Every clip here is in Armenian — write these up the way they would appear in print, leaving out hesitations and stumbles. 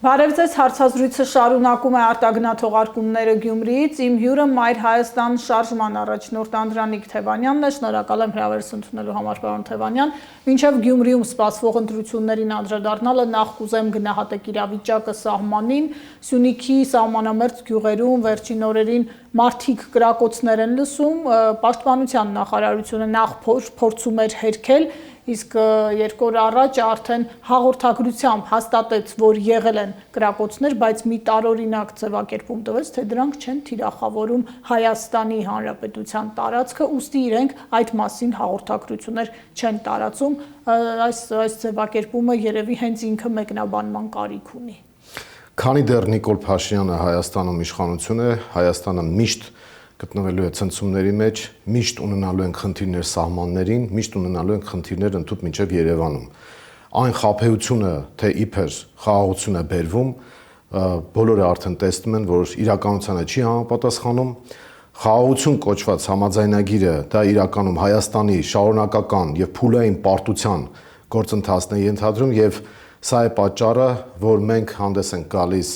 Բարև ձեզ, հարցազրույցը շարունակում է արտագնահատողարկումները Գյումրիից, իմ հյուրը Մայր Հայաստան շարժման առաջնորդ Անդրանիկ Թևանյանն է, շնորհակալ եմ հրավերս ընդունելու համար, պարոն Թևանյան, մինչև Գյումրիում սպասվող ընտրություններին անդրադառնալը նախ կուզեմ գնահատեք իրավիճակը սահմանին, Սյունիքի սահմանամերձ գյուղերում վերջին օրերին մարդիկ կրակոցներ են լսում, Պաշտպանության նախարարությունը նախ փորձում էր հերքել, իսկ երկու օր առաջ արդեն հաղորդագրությամբ հաստատեց, որ եղել են կրակոցներ, բայց մի տարօրինակ ձևակերպում տվեց, թե դրանք չեն թիրախավորում Հայաստանի Հանրապետության տարածքը, ուստի իրենք այդ մասին հաղորդագրություններ չեն տարածում, այս ձևակերպումը երևի հենց ինքը մեկնաբանման կարիք ունի։ Քանի դեռ Նիկոլ Փաշինյանը Հայաստանում իշխանություն է, Հայաստանը միշտ գտնվելու է ցնցումների մեջ, միշտ ունենալու են խնդիրներ սահմաններին, միշտ ունենալու են խնդիրներ ընդհանուր մինչև Երևանում։ Այն խաբեությունը, թե իբր խաղաղություն է բերվում, բոլորը արդեն տեսնում են, որ իրականությանը չի համապատասխանում։ Խաղաղություն կոչված համաձայնագիրը դա իրականում Հայաստանի շարունակական եւ փուլային պարտության գործընթացն է ենթադրում եւ սա է պատճառը, որ մենք հանդես ենք գալիս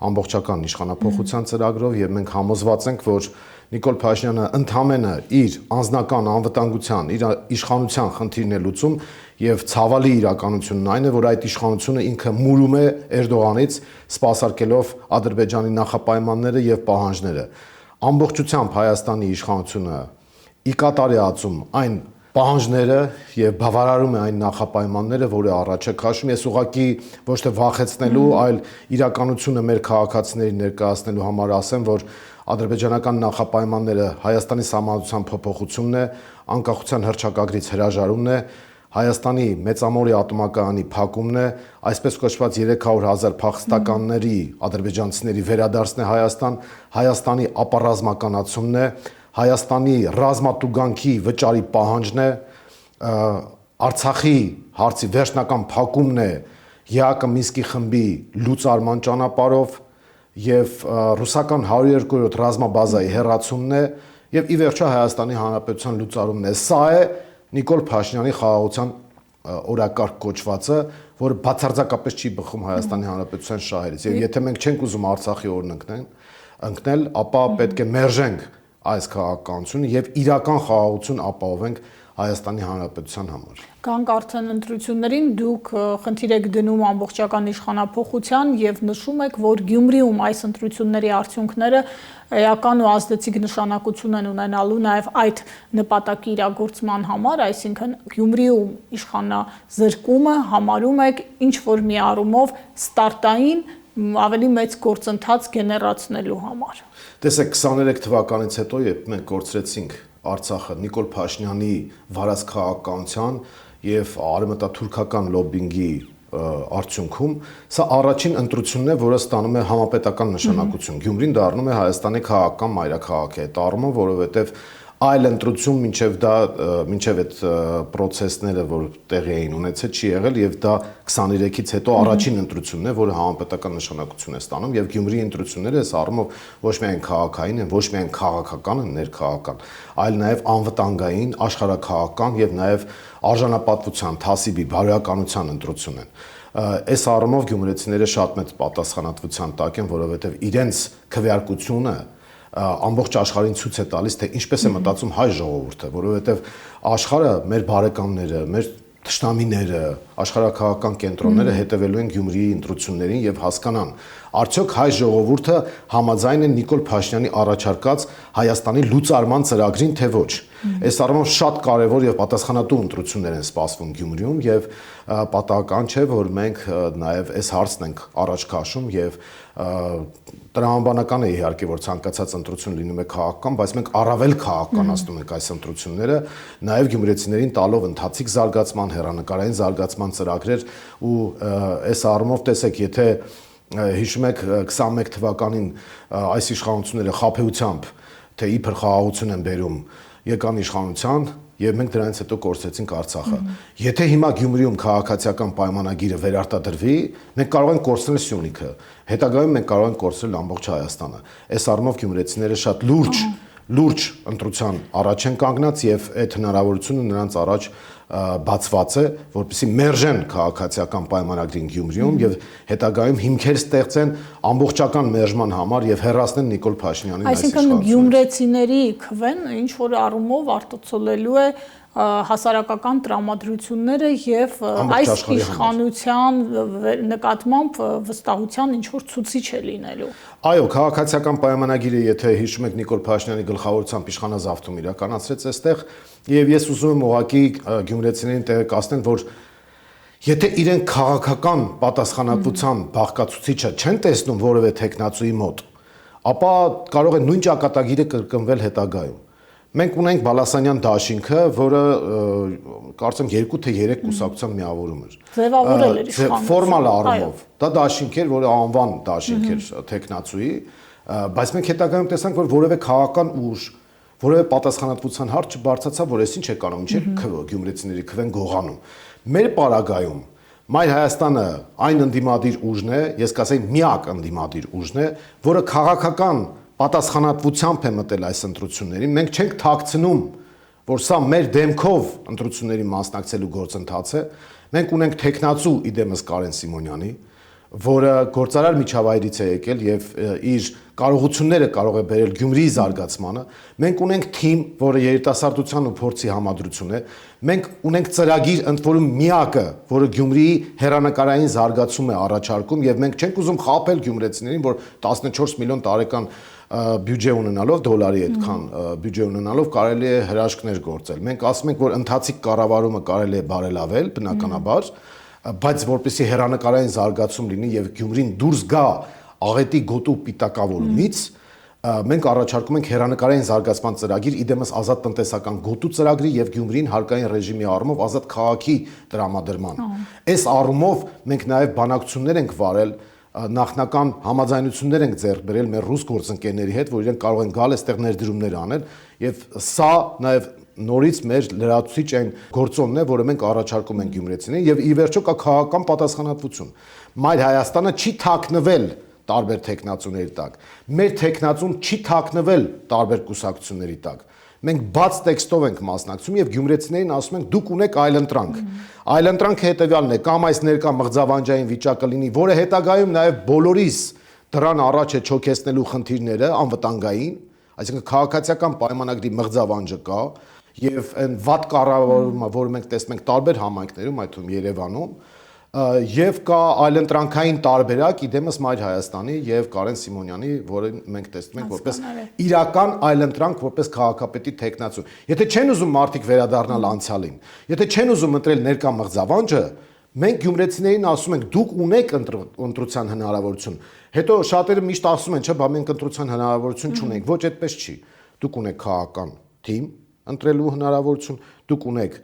ամբողջական իշխանափոխության ծրագրով եւ մենք համոզված ենք, որ Նիկոլ Փաշինյանը ընդամենը իր անձնական անվտանգության, իր իշխանության խնդիրն է լուծում եւ ցավալի իրականությունն այն է, որ այդ իշխանությունը ինքը մուրում է Էրդողանից, սպասարկելով Ադրբեջանի նախապայմանները եւ պահանջները։ Ամբողջությամբ Հայաստանի իշխանությունը ի կատար է ածում այն պահանջները եւ բավարարում է այն նախապայմանները, որը առաջ է քաշում։ Ես ուղղակի ոչ թե վախեցնելու, այլ իրականությունը մեր քաղաքացիներին ներկայացնելու համար ասեմ, որ ադրբեջանական նախապայմանները Հայաստանի սահմանադրության փոփոխությունն է, անկախության հռչակագրից հրաժարումն է, Հայաստանի մեծամորի ատոմակայանի փակումն է, այսպես կոչված 300,000 փախստականների ադրբեջանցիների վերադարձն է Հայաստան, Հայաստանի ապառազմականացումն է, Հայաստանի ռազմատուգանքի վճարի պահանջն է, Արցախի հարցի վերջնական փակումն է, ԵԱԿ Մինսկի խմբի լուծարման ճանապարհով եւ ռուսական 102-րդ ռազմաբազայի հեռացումն է եւ ի վերջո Հայաստանի Հանրապետության լուծարումն է։ Սա է Նիկոլ Փաշինյանի խաղաղության օրակարգ կոչվածը, որը բացարձակապես չի բխում Հայաստանի Հանրապետության շահերից։ Եվ եթե մենք չենք ուզում Արցախի օրն ընկնել, ապա պետք է մերժենք այս քաղաքականությունը եւ իրական խաղաղություն ապահովենք Հայաստանի Հանրապետության համար։ Կանք արդեն ընտրություններին դուք խնդիր եք դնում ամբողջական իշխանափոխության եւ նշում եք, որ Գյումրիում այս ընտրությունների արդյունքները էական ու ազդեցիկ նշանակություն են ունենալու նաեւ այդ նպատակի իրագործման համար, այսինքն Գյումրիում իշխանազրկումը համարում եք ինչ որ մի առումով ստարտային ավելի մեծ գործընթաց գեներացնելու համար։ Տեսեք, 23 թվականից հետո, երբ մենք կորցրեցինք Արցախը Նիկոլ Փաշինյանի վարած քաղաքականության եւ արևմտաթուրքական լոբինգի արդյունքում, սա առաջին ընտրությունն է, որը ստանում է համապետական նշանակություն։ Գյումրին դառնում է Հայաստանի քաղաքական մայրաքաղաք է, դառնում, որովհետեւ այլ ընտրություն մինչև այդ process-ները, որ տեղի էին ունեցել, չի եղել եւ դա 23-ից հետո առաջին ընտրությունն է, որը համապետական նշանակություն է ստանում եւ Գյումրիի ընտրությունները այս առումով ոչ միայն քաղաքային են, ոչ միայն քաղաքական են, ներքաղաքական, այլ նաեւ անվտանգային, աշխարհաքաղաքական եւ նաեւ արժանապատվության, թասիբի, բարոյականության ընտրություն են։ Այս առումով գյումրեցիները շատ մեծ պատասխանատվության տակ են, որովհետեւ իրենց քվեարկությունը ամբողջ աշխարհին ցույց է տալիս, թե ինչպես է մտածում հայ ժողովուրդը, որովհետև աշխարհը, մեր բարեկամները, մեր թշնամիները, աշխարհաքաղաքական կենտրոնները հետևելու են Գյումրիի ընտրություններին եւ հասկանան, արդյոք հայ ժողովուրդը համաձայն է Նիկոլ Փաշինյանի առաջարկած Հայաստանի լուծարման ծրագրին, թե ոչ։ Այս առումով շատ կարևոր եւ պատասխանատու ընտրություններ են սպասվում Գյումրիում եւ պատահական չէ, որ մենք նաեւ այս հարցն ենք առաջ քաշում եւ տրամաբանական է իհարկե, որ ցանկացած ընտրություն լինում է քաղաքական, բայց մենք առավել քաղաքականացնում ենք այս ընտրությունները, նաեւ գյումրեցիներին տալով ընթացիկ զարգացման, հեռանկարային զարգացման ծրագրեր ու այս առումով տեսեք, եթե հիշում եք 21 թվականին այս իշխանությունները խաբեությամբ, թե իբր խաղաղություն են բերում, եկան իշխանության եւ մենք դրանից հետո կորցրեցինք Արցախը։ Եթե հիմա Գյումրիում քաղաքացիական պայմանագիրը վերարտադրվի, մենք կարող ենք կորցնել Սյունիքը, հետագայում մենք կարող ենք կորցնել ամբողջ Հայաստանը։ Այս առումով գյումրեցիները շատ լուրջ ընտրության առաջ են կանգնած եւ այդ հնարավորությունը նրանց առաջ բացված է, որպեսզի մերժեն քաղաքացիական պայմանագրին Գյումրիում եւ հետագայում հիմքեր ստեղծեն ամբողջական մերժման համար եւ հեռացնեն Նիկոլ Փաշինյանին այս Այսինքն գյումրեցիների քվեն ինչ որ առումով արտացոլելու է հասարակական տրամադրությունները եւ այս իշխանության նկատմամբ վստահության ինչ որ ցուցիչ է լինելու։ Այո, քաղաքացիական պայմանագիրը, եթե հիշում եք Նիկոլ Փաշինյանի գլխավորությամբ իշխանազավթում իրականացրեց այստեղ, եւ ես ուզում եմ ուղղակի գյումրեցիներին տեղեկացնել, որ եթե իրենք քաղաքական պատասխանատվության բաղկացուցիչը չեն տեսնում որևէ տեխնացուի մոտ, ապա կարող է նույն ճակատագիրը կրկնվել հետագայում։ Մենք ունենք Բալասանյան դաշինքը, որը կարծեմ 2 թե 3 կուսակցության միավորում էր։ Ձևավորել էր իշխանությունը։ Ֆորմալ առումով։ Դա դաշինք էր, որը անվան դաշինք էր տեխնացուի, բայց մենք հետագայում տեսանք, որ որևէ քաղաքական ուժ, որևէ պատասխանատվության հարց չբարձրացավ, որ այսինչ է կանում, ինչ է գյումրեցիների քվեն գողանում։ Մեր պարագայում Մայր Հայաստանը այն ընդդիմադիր ուժն է, ես կասեի միակ ընդդիմադիր ուժն է, որը քաղաքական պատասխանատվությամբ է մտել այս ընտրություններին։ Մենք չենք թաքցնում, որ սա մեր դեմքով ընտրությունների մասնակցելու գործընթաց է։ Մենք ունենք տեխնացու իդեմս Կարեն Սիմոնյանի, որը գործարար միջավայրից է եկել եւ իր կարողությունները կարող է բերել Գյումրիի զարգացմանը։ Մենք ունենք թիմ, որը երիտասարդության ու փորձի համադրություն է։ Մենք ունենք ծրագիր, ընդ որում միակը, որը Գյումրիի հերանեկարային զարգացում է առաջարկում եւ մենք չենք ուզում խաբել գյումրեցիներին, որ 14 միլիոն տարեկան բյուջե ունենալով դոլարի այդքան բյուջե ունենալով կարելի է հրաշքներ գործել։ Մենք ասում ենք, որ ընթացիկ կառավարումը կարելի է բարելավել բնականաբար, բայց որպեսզի հերանեկարային զարգացում լինի եւ Գյումրին դուրս գա աղետի գոտու պիտակավորումից, մենք առաջարկում ենք հերանեկարային զարգացման ծրագիր, իդեմս ազատ տնտեսական գոտու ծրագրի եւ Գյումրին հարկային ռեժիմի առումով ազատ քաղաքի տրամադրման։ Այս առումով մենք նաեւ բանակցություններ ենք վարել, նախնական համաձայնություններ ենք ձեռք բերել մեր ռուս գործընկերների հետ, որ իրենք կարող են գալ այստեղ ներդրումներ անել եւ սա նաեւ նորից մեր լրացուցիչ այն գործոնն է, որը մենք առաջարկում ենք գյումրեցիներին եւ ի վերջո կա քաղաքական պատասխանատվություն։ Մայր Հայաստանը չի թաքնվել տարբեր տեխնացուների տակ։ Մեր տեխնացուն չի թաքնվել տարբեր կուսակցությունների տակ։ Մենք բաց տեքստով ենք մասնակցում եւ գյումրեցիներին ասում ենք դուք ունեք այլընտրանք։ Այլընտրանքը հետեւյալն է, կամ այս ներկա մղձավանջային վիճակը լինի, որը հետագայում նաեւ բոլորիս դրան առաջ է չոքեցնելու խնդիրները անվտանգային, այսինքն քաղաքացիական պայմանագրի մղձավանջը կա եւ այն վատ կառավարումը, որը մենք տեսնում ենք տարբեր համայնքներում, այդ թվում Երևանում, եւ կա այլընտրանքային տարբերակ իդեմս Մայր Հայաստանի եւ Կարեն Սիմոնյանի, որը մենք տեսնում ենք որպես իրական այլընտրանք, որպես քաղաքապետի տեխնացու։ Եթե չեն ուզում մարդիկ վերադառնալ անցյալին, եթե չեն ուզում ընտրել ներկա մղձավանջը, մենք գյումրեցիներին ասում ենք դուք ունեք ընտրության հնարավորություն։ Հետո շատերը միշտ ասում են, չէ, բա մենք ընտրության հնարավորություն չունենք։ Ոչ, այդպես չի։ Դուք ունեք քաղաքական թիմ ընտրելու հնարավորություն, դուք ունեք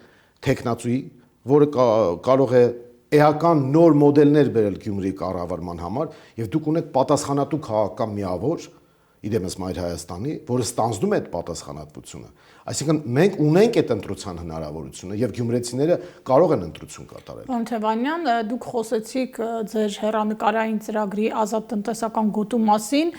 տեխնացուի, որը կարող է էական նոր մոդելներ բերել Գյումրիի կառավարման համար եւ դուք ունեք պատասխանատու քաղաքական միավոր իդեմս Մայր Հայաստանի, որը ստանձնում է այդ պատասխանատվությունը։ Այսինքն մենք ունենք այդ ընտրության հնարավորությունը եւ գյումրեցիները կարող են ընտրություն կատարել։ Պարոն Թևանյան, դուք խոսեցիք ձեր հերանեկարային ծրագրի ազատ տնտեսական գոտու մասին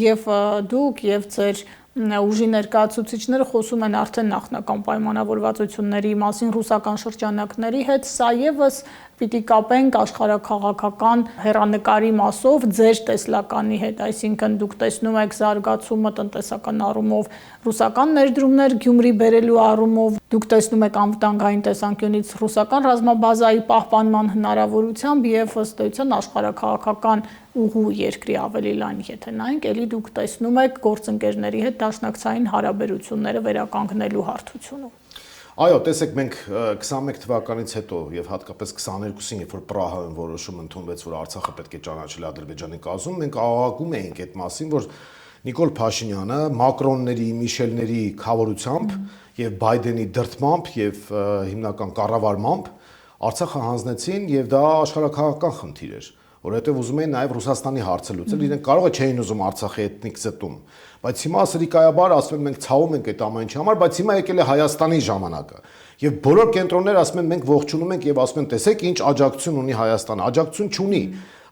եւ դուք եւ ձեր ուժի ներկայացուցիչները խոսում են արդեն նախնական պայմանավորվածությունների մասին ռուսական շրջանակների հետ, սա եւս պիտի կապենք աշխարհաքաղաքական հերանեկարի մասով ձեր տեսլականի հետ, այսինքն դուք տեսնում եք զարգացումը տնտեսական առումով ռուսական ներդրումներ Գյումրի բերելու առումով, դուք տեսնում եք անվտանգային տեսանկյունից ռուսական ռազմաբազայի պահպանման հնարավորությամբ եւ ըստ էության աշխարհաքաղաքական ուղու երկրի ավելի լայն եթե նայենք, ելի դուք տեսնում եք գործընկերների հետ դաշնակցային հարաբերությունները վերականգնելու հարթությունը։ Այո, տեսեք, մենք 21 թվականից հետո եւ հատկապես 22-ին, երբ որ Պրահայում որոշում ընդունվեց, որ Արցախը պետք է ճանաչել Ադրբեջանի կազմում, մենք աղաղակում էինք այդ մասին, որ Նիկոլ Փաշինյանը Մակրոնների, Միշելների խավորությամբ եւ Բայդենի դրդմամբ եւ հիմնական կառավարմամբ Արցախը հանձնեցին եւ դա աշխարհաքաղաքական խնդիր էր, որովհետեւ ուզում էին նաեւ Ռուսաստանի հարցը լուծել, իրենք կարող է չէին ուզում Արցախի էթնիկ զտում, բայց հիմա սրիկայաբար ասում են մենք ցավում ենք այդ ամեն ինչի համար, բայց հիմա եկել է Հայաստանի ժամանակը եւ բոլոր կենտրոնները ասում են մենք ողջունում ենք եւ ասում են տեսեք ինչ աջակցություն ունի Հայաստանը, աջակցություն չունի։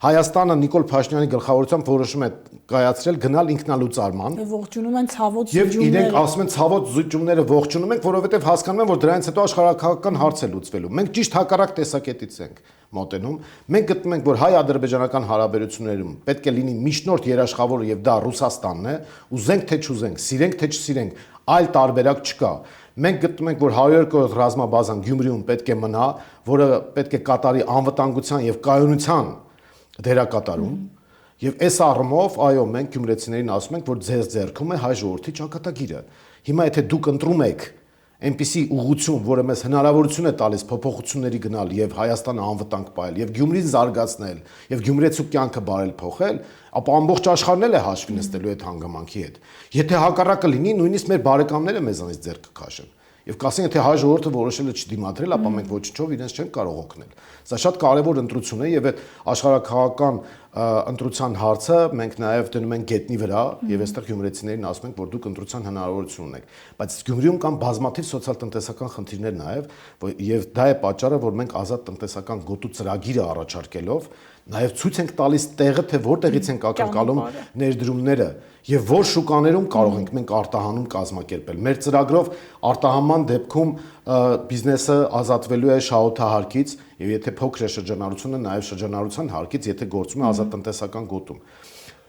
Հայաստանը Նիկոլ Փաշինյանի գլխավորությամբ որոշում է կայացրել գնալ ինքնալուծարման։ Ողջունում են ցավոտ Եվ իրենք ասում են ցավոտ զուջումները ողջունում ենք, որովհետև հասկանում են, որ դրանից հետո աշխարհակաղակական հարց է լուծվելու։ Մենք ճիշտ հակառակ տեսակետից ենք մոտենում։ Մենք գտնում ենք, որ հայ-ադրբեջանական հարաբերություններում պետք է լինի միջնորդ երաշխավորը եւ դա Ռուսաստանն է, ուզենք թե չուզենք, սիրենք թե չսիրենք, այլ տարբերակ չկա։ Մենք գտնում ենք, որ 102-րդ ռազմաբազան Գյումրիում պետք է մնա, որը պետք է կատարի անվտանգության եւ կայունության դերակատարում։ Եվ այս առումով, այո, մենք գյումրեցիներին ասում ենք, որ ձեզ ձեռքում է հայ ժողովրդի ճակատագիրը։ Հիմա եթե դուք ընտրում եք այնպիսի ուղղություն, որը մեզ հնարավորություն է տալիս փոփոխությունների գնալ եւ Հայաստանը անվտանգ պահել եւ Գյումրին զարգացնել եւ գյումրեցու կյանքը բարել փոխել, ապա ամբողջ աշխարհն էլ է հաշվի նստելու այդ հանգամանքի հետ։ Եթե հակառակը լինի, նույնիսկ մեր բարեկամները մեզանից ձեռք կքաշեն։ Եվ կասեն, եթե հայ ժողովուրդը որոշել է չդիմադրել, ապա մենք ոչնչով իրենց չենք կարող օգնել։ Սա շատ կարևոր ընտրություն է եւ այդ աշխարհակաղակական ընտրության հարցը մենք նաեւ դնում ենք գետնի վրա եւ այստեղ գյումրեցիներին ասում ենք, որ դուք ընտրության հնարավորություն ունեք։ Բայց Գյումրիում կան բազմաթիվ սոցիալ-տնտեսական խնդիրներ նաեւ եւ դա է պատճառը, որ մենք ազատ տնտեսական գոտու ծրագիրը առաջարկելով նաեւ ցույց ենք տալիս տեղը, թե որտեղից ենք ակնկալում ներդրումները եւ որ շուկաներում կարող ենք մենք արտահանում կազմակերպել։ Մեր ծրագրով արտահանման դեպքում բիզնեսը ազատվելու է շահութահարկից եւ եթե փոքր է շրջանառությունը, նաեւ շրջանառության հարկից, եթե գործում է ազատ տնտեսական գոտում։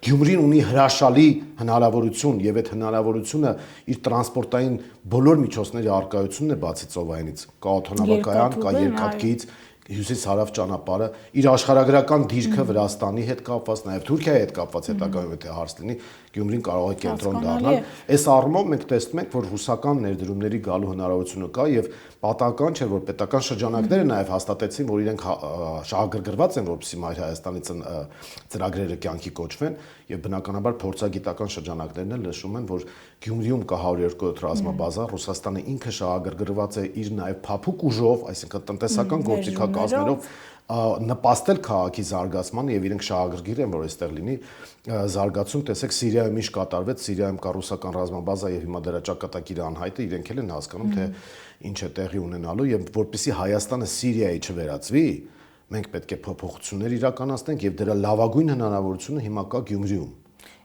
Գյումրին ունի հրաշալի հնարավորություն եւ այդ հնարավորությունը իր տրանսպորտային բոլոր միջոցների արկայությունն է բացի ծովայինից։ Կա օդանավակայան, կա երկաթգիծ, հյուսիս-հարավ ճանապարհը, իր աշխարհագրական դիրքը Վրաստանի հետ կապված, նաև Թուրքիայի հետ կապված հետագայում եթե հարց լինի, Գյումրին կարող է կենտրոն դառնալ։ Այս առումով մենք տեսնում ենք, որ ռուսական ներդրումների գալու հնարավորությունը կա եւ պատահական չէ, որ պետական շրջանակները նաև հաստատեցին, որ իրենք շահագրգռված են, որպեսզի Մայր Հայաստանի ծրագրերը կյանքի կոչվեն եւ բնականաբար փորձագիտական շրջանակներն էլ նշում են, որ Գյումրիում կա 102 ռազմաբազա, Ռուսաստանը ինքը շահագրգռված է իր նաև փափուկ ուժով, այսինքն տնտեսական գործիքակազմերով նպաստել քաղաքի զարգացմանը եւ իրենք շահագրգիռ են, որ այստեղ լինի զարգացում, տեսեք Սիրիայում ինչ կատարվեց, Սիրիայում կա ռուսական ռազմաբազա եւ հիմա դրա ճակատագիրը անհայտ է, իրենք էլ են հասկանում, թե ինչ է տեղի ունենալու եւ որպեսզի Հայաստանը Սիրիայի չվերածվի, մենք պետք է փոփոխություններ իրականացնենք եւ դրա լավագույն հնարավորությունը հիմա կա Գյումրիում։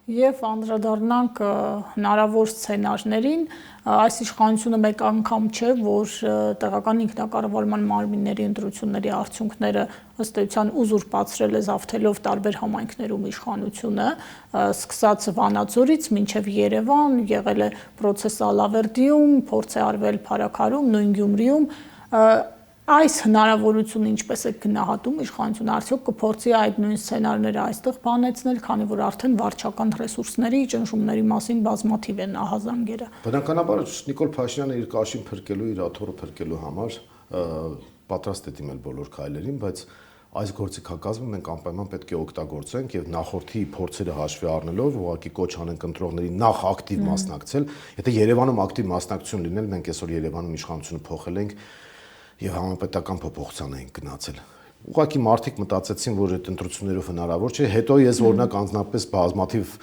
Եվ անդրադառնանք հնարավոր սցենարներին, այս իշխանությունը մեկ անգամ չէ, որ տեղական ինքնակառավարման մարմինների ընտրությունների արդյունքները ըստ էության ուզուրպացրել է զավթելով տարբեր համայնքներում իշխանությունը, սկսած Վանաձորից մինչև Երևան, եղել է պրոցես Ալավերդիում, փորձ է արվել Փարաքարում, նույն Գյումրիում, այս հնարավորությունը ինչպես է գնահատում իշխանությունը, արդյոք կփորձի այդ նույն սցենարները այստեղ բանեցնել, քանի որ արդեն վարչական ռեսուրսների ճնշումների մասին բազմաթիվ են ահազանգերը։ Բնականաբար Նիկոլ Փաշինյանը իր կաշին փրկելու, իր աթոռը փրկելու համար պատրաստ է դիմել բոլոր քայլերին, բայց այս գործիքակազմը մենք անպայման պետք է օգտագործենք եւ նախորդի փորձերը հաշվի առնելով ուղղակի կոչ անենք ընտրողների նախ ակտիվ մասնակցել։ Եթե Երևանում ակտիվ մասնակցություն լինել, մենք այսօր Երևանում իշխանությունը փոխել ենք եւ համապետական փոփոխության էին գնացել։ Ուղղակի մարդիկ մտածեցին, որ այդ ընտրություններով հնարավոր չէ։ Հետո ես օրինակ անձնապես բազմաթիվ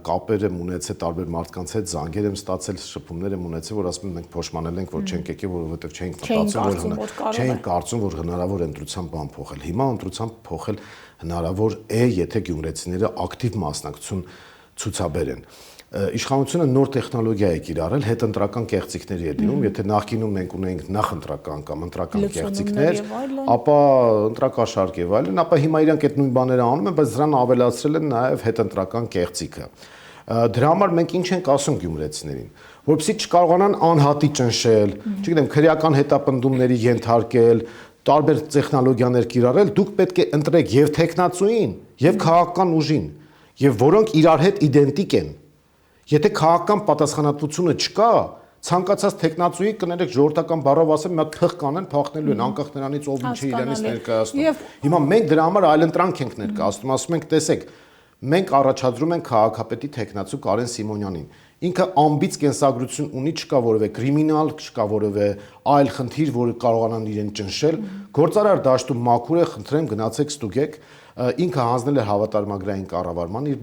կապեր եմ ունեցել տարբեր մարդկանց հետ, զանգեր եմ ստացել, շփումներ եմ ունեցել, որ ասում են մենք փոշմանել ենք, որ չենք եկել, որովհետեւ չէինք մտածում, կարծում, որ հնարավոր է ընտրության բան փոխել։ Հիմա ընտրության փոխել հնարավոր է, եթե գյումրեցիները ակտիվ մասնակցություն ցուցաբերեն։ Իշխանությունը նոր տեխնոլոգիա է կիրառել, հետընտրական կեղծիքների է դիմում, եթե նախկինում մենք ունեինք նախընտրական կամ ընտրական կեղծիքներ, ապա ընտրակաշարք եւ այլն, ապա հիմա իրանք այդ նույն բաները անում են, բայց դրան ավելացրել են նաեւ հետընտրական կեղծիքը։ Դրա համար մենք ինչ ենք ասում գյումրեցիներին, որովհետեւ չկարողանան անհատի ճնշել, չգիտեմ, քրեական հետապնդումների ենթարկել, տարբեր տեխնոլոգիաներ կիրառել, դուք պետք է ընտրեք եւ տեխնացուին, եւ քաղաքական ուժին, եւ որոնք իրար հետ իդենտիկ են։ Եթե քաղաքական պատասխանատվությունը չկա, ցանկացած տեխնացուի կներեք ժողովրդական բառով ասեմ, մի հատ փխ կանեն, փախնելու են, անկախ նրանից ով ինչ է իրենից ներկայացնում։ Հիմա մենք դրա համար այլընտրանք ենք ներկայացնում, ասում ենք, տեսեք, մենք առաջադրում ենք քաղաքապետի տեխնացու Կարեն Սիմոնյանին։ Ինքը ամբից կենսագրություն ունի, չկա որևէ կրիմինալ, չկա որևէ այլ խնդիր, որը կարողանան իրեն ճնշել։ Գործարար դաշտում մաքուր է, խնդրեմ գնացեք ստուգեք։ Ինքը հանձնել է հավատարմագրային կառավարման իր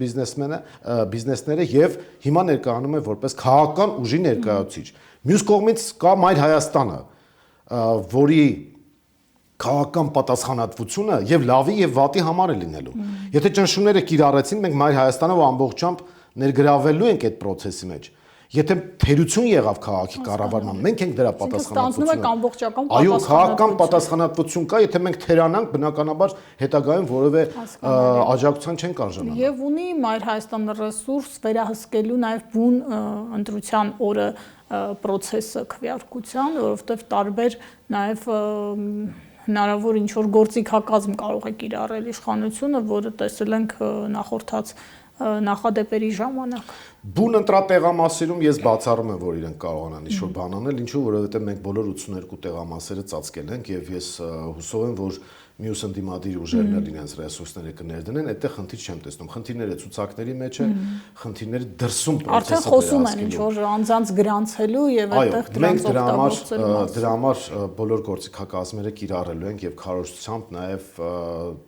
բիզնեսները եւ հիմա ներկայանում է որպես քաղաքական ուժի ներկայացուցիչ։ Մյուս կողմից կա Մայր Հայաստանը, որի քաղաքական պատասխանատվությունը եւ լավի եւ վատի համար է լինելու։ Եթե ճնշումները կիրառեցին, մենք Մայր Հայաստանով ամբողջությամբ ներգրավվելու ենք այդ process-ի մեջ։ Եթե թերություն եղավ քաղաքի կառավարման, մենք ենք դրա պատասխանատվությունը։ Այո, քաղաքական պատասխանատվություն կա, եթե մենք թերանանք, բնականաբար հետագայում որևէ աջակցության չենք արժանանա։ Եվ ունի Մայր Հայաստանը ռեսուրս վերահսկելու նաև բուն ընտրության օրը process-ը քվեարկության, որովհետև տարբեր նաև հնարավոր ինչ-որ գործիքակազմ կարող է կիրառել իշխանությունը, որը տեսել ենք նախորդած նախադեպերի ժամանակ։ Բուն ընտրատեղամասերում ես բացառում եմ, որ իրենք կարողանան ինչ-որ բան անել, ինչու, որովհետև մենք բոլոր 82 տեղամասերը ծածկել ենք եւ ես հուսով եմ, որ մյուս ընդդիմադիր ուժերն էլ իրենց ռեսուրսները կներդնեն, այդտեղ խնդիր չեմ տեսնում։ Խնդիրները ցուցակների մեջ է, խնդիրները դրսում process-ը խոսում են ինչ-որ անձանց գրանցելու եւ այդտեղ դրանց օգտագործելու։ Դրա համար բոլոր գործիքակազմերը կիրառելու ենք եւ քարոզությամբ նաեւ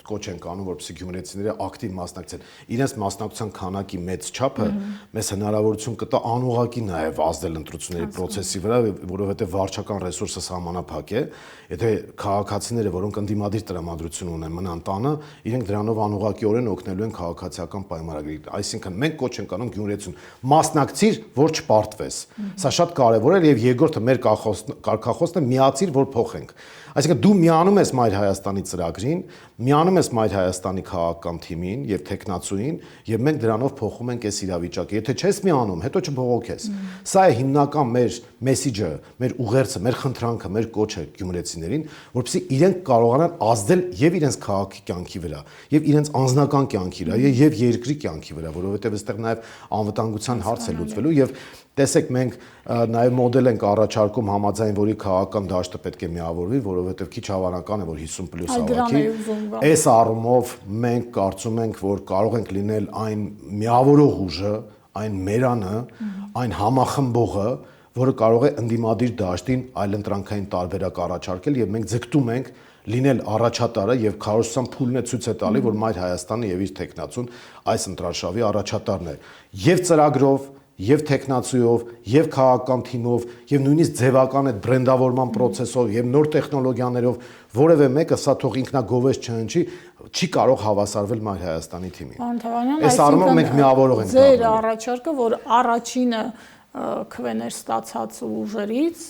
կոչ ենք անում, որպեսզի գյումրեցիները ակտիվ մասնակցեն։ Իրենց մասնակցության քանակի մեծ չափը մեզ հնարավորություն կտա անուղղակի նաեւ ազդել ընտրությունների process-ի վրա, որովհետեւ վարչական ռեսուրսը սահմանափակ է։ Եթե քաղաքացիները, որոնք ընդդիմադիր տրամադրություն ունեն մնան տանը, իրենք դրանով անուղղակիորեն օգնելու են քաղաքացիական պայմանագրին։ Այսինքն մենք կոչ ենք անում գյումրեցուն մասնակցիր, որ չպարտվես։ Սա շատ կարևոր է եւ երկրորդը մեր կարգախոսն է միացիր, որ փոխենք։ Այսինքն դու միանում ես Մայր Հայաստանի ծրագրին, միանում ես Մայր Հայաստանի քաղաքական թիմին եւ տեխնացուին եւ մենք դրանով փոխում ենք այս իրավիճակը։ Եթե չես միանում, հետո չբողոքես։ Սա է հիմնական մեր մեսիջը, մեր ուղերձը, մեր խնդրանքը, մեր կոչը գյումրեցիներին, որպեսզի իրենք կարողանան ազդել եւ իրենց քաղաքի կյանքի վրա, եւ իրենց անձնական կյանքի վրա, եւ երկրի կյանքի վրա, որովհետեւ այստեղ նաեւ անվտանգության հարց է լուծվելու եւ տեսեք մենք նաև մոդել ենք առաջարկում համաձայն որի քաղաքական դաշտը պետք է միավորվի, որովհետև քիչ հավանական է որ 50+ ավակի։ Այս առումով մենք կարծում ենք, որ կարող ենք լինել այն միավորող ուժը, այն մերանը, այն համախմբողը, որը կարող է ընդդիմադիր դաշտին այլընտրանքային տարբերակ առաջարկել եւ մենք ձգտում ենք լինել առաջատարը եւ քարոզության փուլն է ցույց է տալի, որ Մայր Հայաստանը եւ իր տեխնացուն այս ընտրարշավի առաջատարն է։ Եվ ծրագրով եւ տեխնացիով, եւ քաղաքական թիմով, եւ նույնիսկ ձևական այդ բրենդավորման process-ով, եւ նոր տեխնոլոգիաներով, որևէ մեկը սա թող ինքնագովես չհնչի, չի կարող հավասարվել Մայր Հայաստանի թիմին։ Այս առումով մենք միավորող ենք դառնում։ Ձեր առաջարկը, որ առաջինը քվեներ ստացած ուժերից,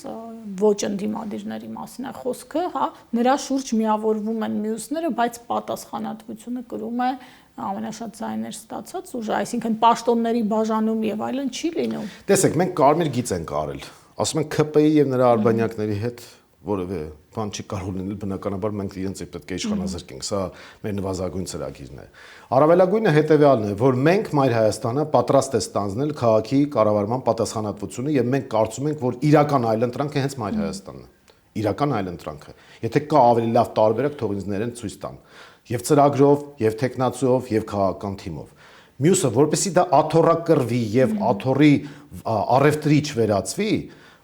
ոչ ընդդիմադիրների մասին է խոսքը, հա, նրա շուրջ միավորվում են մյուսները, բայց պատասխանատվությունը կրում է ամենաշատ ձայներ ստացած ուժը, այսինքն պաշտոնների բաժանում եւ այլն չի լինում։ Տեսեք, մենք կարմիր գիծ ենք արել։ Ասում են ԿՊ-ի եւ նրա արբանյակների հետ որևէ բան չի կարող լինել, բնականաբար մենք իրենց պետք է իշխանազրկենք։ Սա մեր նվազագույն ծրագիրն է։ Առավելագույնը հետեւյալն է, որ մենք Մայր Հայաստանը պատրաստ է ստանձնել քաղաքի կառավարման պատասխանատվությունը եւ մենք կարծում ենք, որ իրական այլընտրանքը հենց Մայր Հայաստանն է։ Իրական այլընտրանքը։ Եթե կա ավելի լավ տարբերակ, թող ինձ ներեն ցույց տան։ Եվ ծրագրով, եւ տեխնացիով, եւ քաղաքական թիմով։ Մյուսը, որպեսզի դա աթոռակրվի եւ աթոռի առևտրի չվերածվի,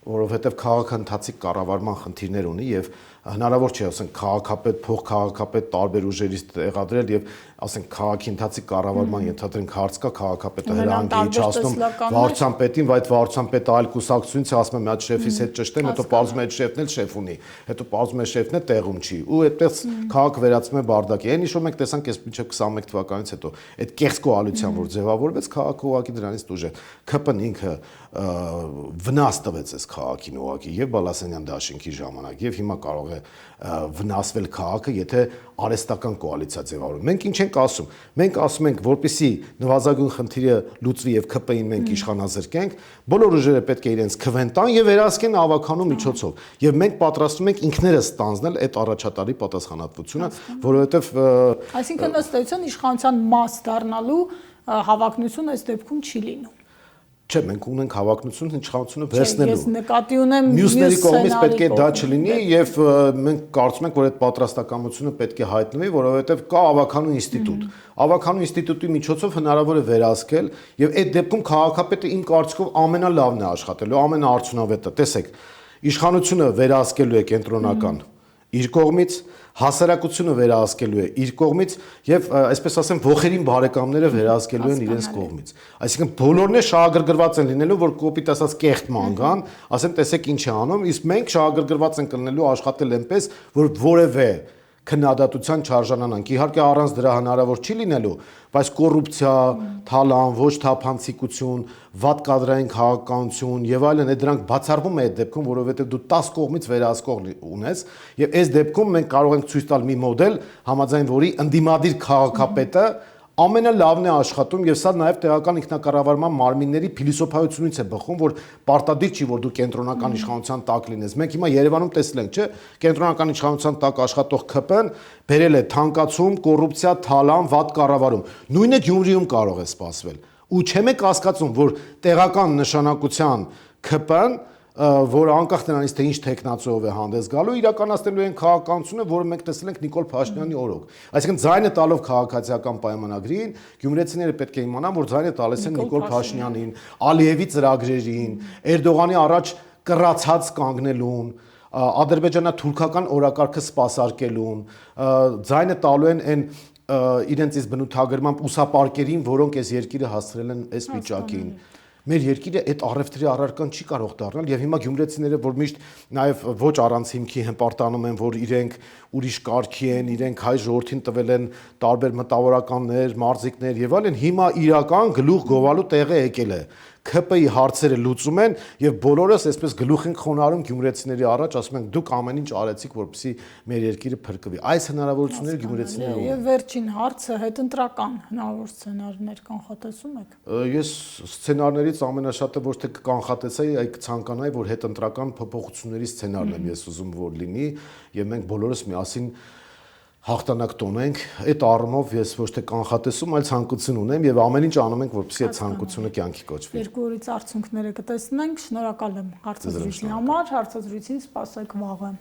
որովհետեւ քաղաքընթացիկ կառավարման խնդիրներ ունի եւ հնարավոր չէ, ասենք քաղաքապետ, փոխքաղաքապետ տարբեր ուժերից տեղադրել եւ ասենք քաղաքի ընթացիկ կառավարման ենթադրենք հարց կա, քաղաքապետը հրանგი իջացնում վարչության պետին, բայց վարչության պետը այլ կուսակցությունից ասում է մի հատ շեֆից հետ ճշտեմ, հետո պարզում է այդ շեֆն էլ շեֆ ունի, հետո պարզում է շեֆն է տեղում չի ու այդպես քաղաքը վերածվում է բարդակի։ Այն ինչ որ մենք տեսանք այս մինչեւ 21 թվականից հետո այդ կեղծ կոալիցիան, որ ձևավորվեց, քաղաքը ուղղակի դրանից դուրս է։ ԿՊ-ն ինքը վնաս տվեց այս քաղաքին ուղղակի եւ Բալասանյան դաշինքի ժամանակ եւ հիմա կարող է վնասվել քաղաքը, եթե արհեստական կոալիցիա ձևավորվի։ Մենք ինչ ենք ասում։ Մենք ասում ենք, որպեսզի նվազագույն խնդիրը լուծվի եւ ԿՊ-ին մենք իշխանազրկենք, բոլոր ուժերը պետք է իրենց քվեն տան եւ վերահսկեն ավականու միջոցով։ Եվ մենք պատրաստվում ենք ինքներս ստանձնել այդ առաջատարի պատասխանատվությունը, որովհետեւ այսինքն ըստ էության իշխանության մաս դառնալու հավակնություն այս դեպքում չի լինում։ Չէ, մենք ունենք հավակնություն իշխանությունը վերցնելու։ Ես նկատի ունեմ մյուսների կողմից պետք է դա չլինի եւ մենք կարծում ենք, որ այդ պատրաստակամությունը պետք է հայտնվի, որովհետեւ կա ավականու ինստիտուտ։ Ավականու ինստիտուտի միջոցով հնարավոր է վերահսկել եւ այդ դեպքում քաղաքապետը իմ կարծիքով ամենալավն է աշխատելու, ամենաարդյունավետը։ Տեսեք, իշխանությունը վերահսկելու է կենտրոնական իր կողմից, հասարակությունը վերահսկելու է իր կողմից եւ այսպես ասեմ ողերին բարեկամները վերահսկելու են իրենց կողմից։ Այսինքն բոլորն է շահագրգռված են լինելու, որ կոպիտ ասած կեղտ ման գան, ասեն տեսեք ինչ է անում, իսկ մենք շահագրգռված ենք լինելու աշխատել այնպես, որ որևէ քննադատության չարժանանանք։ Իհարկե առանց դրա հնարավոր չի լինելու, բայց կոռուպցիա, թալան, ոչ թափանցիկություն, վատ կադրային քաղաքականություն եւ այլն, դրանք բացառվում է այդ դեպքում, որովհետեւ դու 10 կողմից վերահսկող ունես եւ այս դեպքում մենք կարող ենք ցույց տալ մի մոդել, համաձայն որի ընդդիմադիր քաղաքապետը ամենալավն է աշխատում եւ սա նաեւ տեղական ինքնակառավարման մարմինների փիլիսոփայությունից է բխում, որ պարտադիր չի, որ դու կենտրոնական իշխանության տակ լինես։ Մենք հիմա Երևանում տեսել ենք, չէ՞, կենտրոնական իշխանության տակ աշխատող ԿՊ-ն բերել է թանկացում, կոռուպցիա, թալան, վատ կառավարում։ Նույնը Գյումրիում կարող է սպասվել։ Ու չեմ եք հասկացում, որ տեղական նշանակության ԿՊ-ն, որը անկախ նրանից թե ինչ տեխնացիով է հանդես գալու, իրականացնելու են քաղաքականությունը, որը մենք տեսել ենք Նիկոլ Փաշինյանի օրոք։ Այսինքն ձայնը տալով քաղաքացիական պայմանագրին, գյումրեցիները պետք է իմանան, որ ձայնը տալիս են Նիկոլ Փաշինյանին, Ալիևի ծրագրերին, Էրդողանի առաջ կռացած կանգնելուն, ադրբեջանա-թուրքական օրակարգը սպասարկելուն, ձայնը տալու են այն իրենցից բնութագրմամբ ուսապարկերին, որոնք այս երկիրը հասցրել են այս վիճակին։ Մեր երկիրը այդ առևտրի առարկան չի կարող դառնալ եւ հիմա գյումրեցիները, որ միշտ նաեւ ոչ առանց հիմքի հպարտանում են, որ իրենք ուրիշ կարգի են, իրենք հայ ժողովրդին տվել են տարբեր մտավորականներ, մարզիկներ եւ այլն, հիմա իրական գլուխ գովալու տեղը եկել է։ ԿՊ-ի հարցերը լուծում են եւ բոլորս այսպես գլուխ են խոնարհում գյումրեցիների առաջ, ասում են դուք ամեն ինչ արեցիք, որպեսզի մեր երկիրը փրկվի։ Այս հնարավորությունները գյումրեցիները ունեն։ Եվ վերջին հարցը հետընտրական հնարավոր սցենարներ կանխատեսում եք։ Ես սցենարներից ամենաշատը ոչ թե կանխատեսեի, այլ կցանկանայի, որ հետընտրական փոփոխությունների սցենարն եմ ես ուզում որ լինի եւ մենք բոլորս միասին հաղթանակ տոնենք, այդ առումով ես ոչ թե կանխատեսում, այլ ցանկություն ունեմ եւ ամեն ինչ անում ենք, որպեսզի այդ ցանկությունը կյանքի կոչվի։ Երկու օրից արդյունքները կտեսնենք, շնորհակալ եմ հարցազրույցի համար, հարցազրույցին սպասեք վաղը։